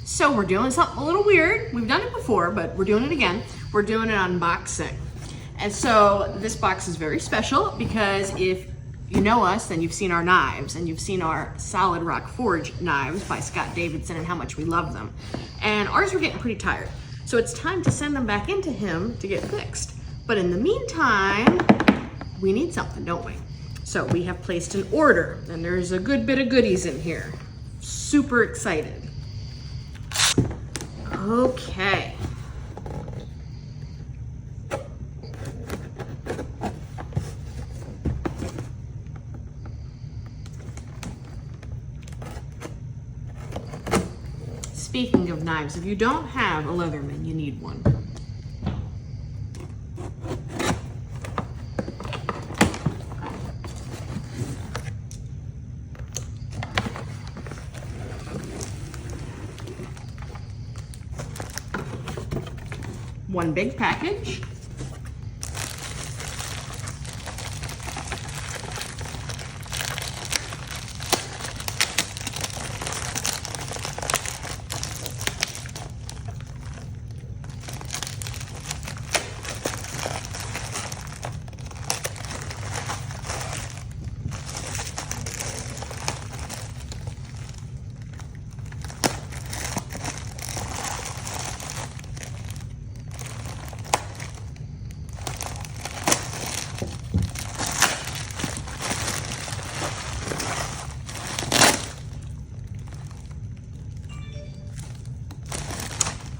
So we're doing something a little weird. We've done it before, but we're doing it again. We're doing an unboxing. And so this box is very special because if you know us, then you've seen our knives and you've seen our SolidRock Forge knives by Scott Davidson and how much we love them. And ours were getting pretty tired. So it's time to send them back into him to get fixed. But in the meantime, we need something, don't we? So we have placed an order and there's a good bit of goodies in here. Super excited. Okay. Speaking of knives, if you don't have a Leatherman, you need one. One big package.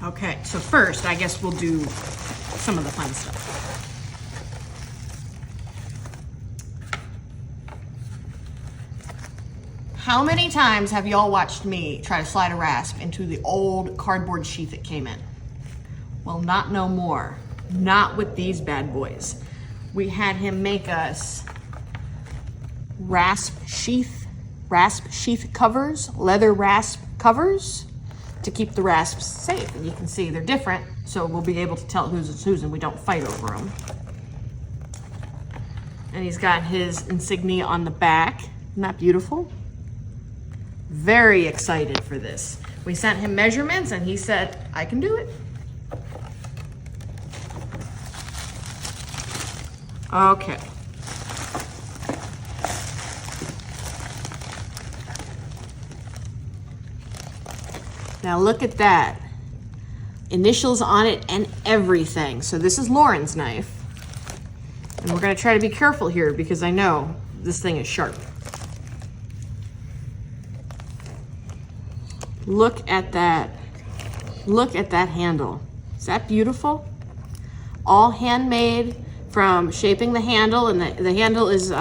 Okay, so first, I guess we'll do some of the fun stuff. How many times have y'all watched me try to slide a rasp into the old cardboard sheath it came in? Well, not no more. Not with these bad boys. We had him make us rasp sheath covers, leather rasp covers, to keep the rasps safe. And you can see they're different, so we'll be able to tell whose and we don't fight over them. And he's got his insignia on the back. Isn't that beautiful? Very excited for this. We sent him measurements and he said, I can do it. Okay. Now look at that. Initials on it and everything. So this is Lauren's knife. And we're gonna try to be careful here because I know this thing is sharp. Look at that. Look at that handle. Is that beautiful? All handmade, from shaping the handle, and the handle is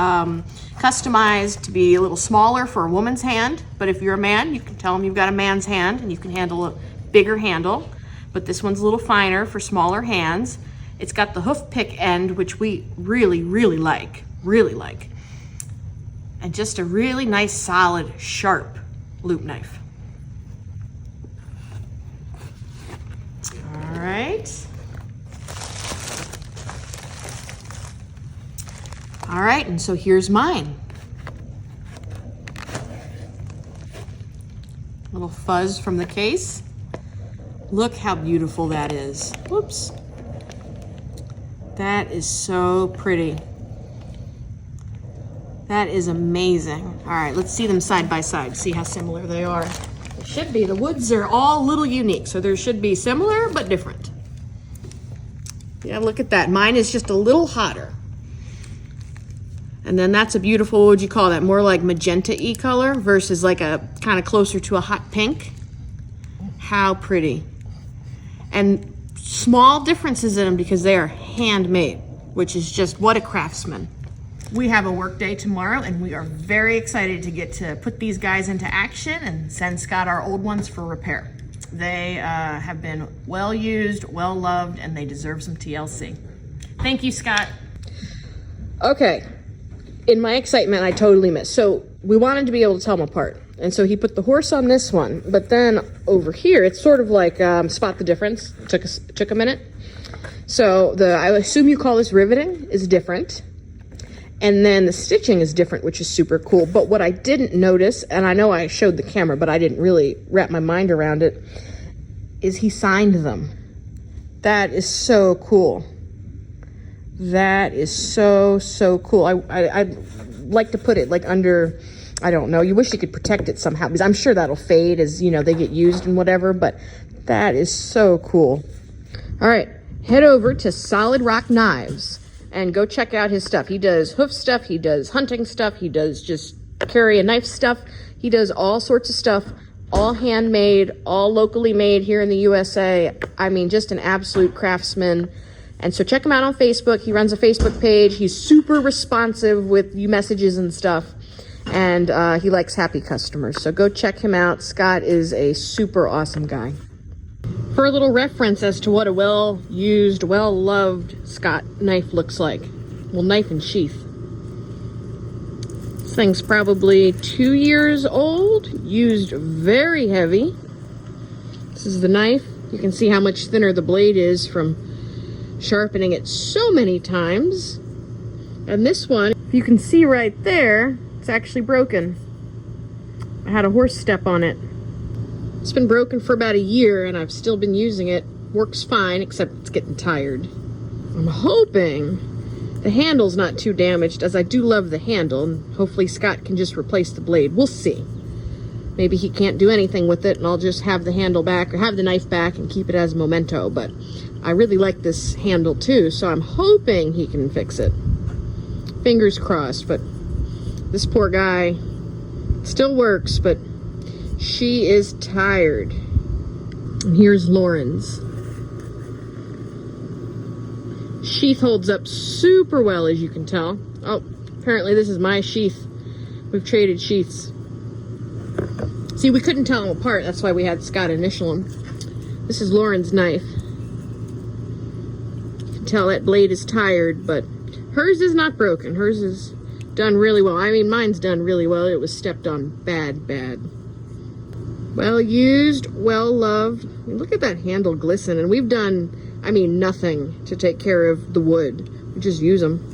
customized to be a little smaller for a woman's hand, but if you're a man, you can tell them you've got a man's hand and you can handle a bigger handle, but this one's a little finer for smaller hands. It's got the hoof pick end, which we really like, and just a really nice, solid, sharp loop knife. All right. All right, and so here's mine. Little fuzz from the case. Look how beautiful that is. Whoops. That is so pretty. That is amazing. All right, let's see them side by side, see how similar they are. It should be. The woods are all a little unique, so there should be similar but different. Yeah, look at that. Mine is just a little hotter. And then that's a beautiful, what would you call that? More like magenta-y color versus like a kind of closer to a hot pink. How pretty. And small differences in them because they are handmade, which is just what a craftsman. We have a work day tomorrow and we are very excited to get to put these guys into action and send Scott our old ones for repair. They have been well used, well loved, and they deserve some TLC. Thank you, Scott. Okay. In my excitement, I totally missed. So we wanted to be able to tell them apart. And so he put the horse on this one, but then over here, it's sort of like spot the difference. Took a minute. So I assume you call this riveting is different. And then the stitching is different, which is super cool. But what I didn't notice, and I know I showed the camera, but I didn't really wrap my mind around it, is he signed them. That is so cool. That is so, so cool. I'd like to put it like under, I don't know, you wish you could protect it somehow, because I'm sure that'll fade as, you know, they get used and whatever, but that is so cool. All right, head over to SolidRock Knives and go check out his stuff. He does hoof stuff, he does hunting stuff, he does just carry a knife stuff. He does all sorts of stuff, all handmade, all locally made here in the USA. I mean, just an absolute craftsman. And so check him out on Facebook. He runs a Facebook page. He's super responsive with you messages and stuff. And he likes happy customers. So go check him out. Scott is a super awesome guy. For a little reference as to what a well-used, well-loved Scott knife looks like. Well, knife and sheath. This thing's probably 2 years old. Used very heavy. This is the knife. You can see how much thinner the blade is from sharpening it so many times. And this one, you can see right there, it's actually broken. I had a horse step on it. It's been broken for about a year and I've still been using it. Works fine, except it's getting tired. I'm hoping the handle's not too damaged, as I do love the handle, and hopefully Scott can just replace the blade. We'll see. Maybe he can't do anything with it and I'll just have the handle back, or have the knife back and keep it as a memento, but I really like this handle too, so I'm hoping he can fix it. Fingers crossed, but this poor guy still works, but she is tired. And here's Lauren's. Sheath holds up super well, as you can tell. Oh, apparently this is my sheath. We've traded sheaths. See, we couldn't tell them apart, that's why we had Scott initial them. This is Lauren's knife. Tell that blade is tired, but hers is not broken. Hers is done really well. I mean, mine's done really well. It was stepped on bad. Well used, well loved. I mean, look at that handle glisten. And we've done, I mean, nothing to take care of the wood. We just use them.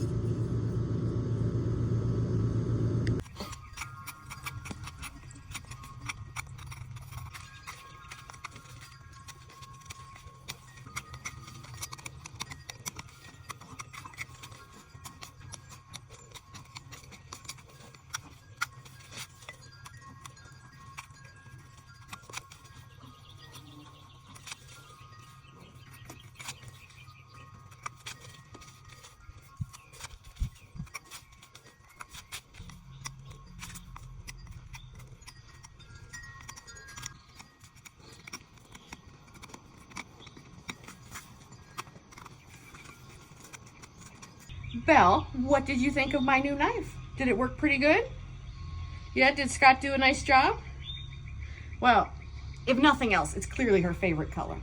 Belle, what did you think of my new knife? Did it work pretty good? Yeah, did Scott do a nice job? Well, if nothing else, it's clearly her favorite color.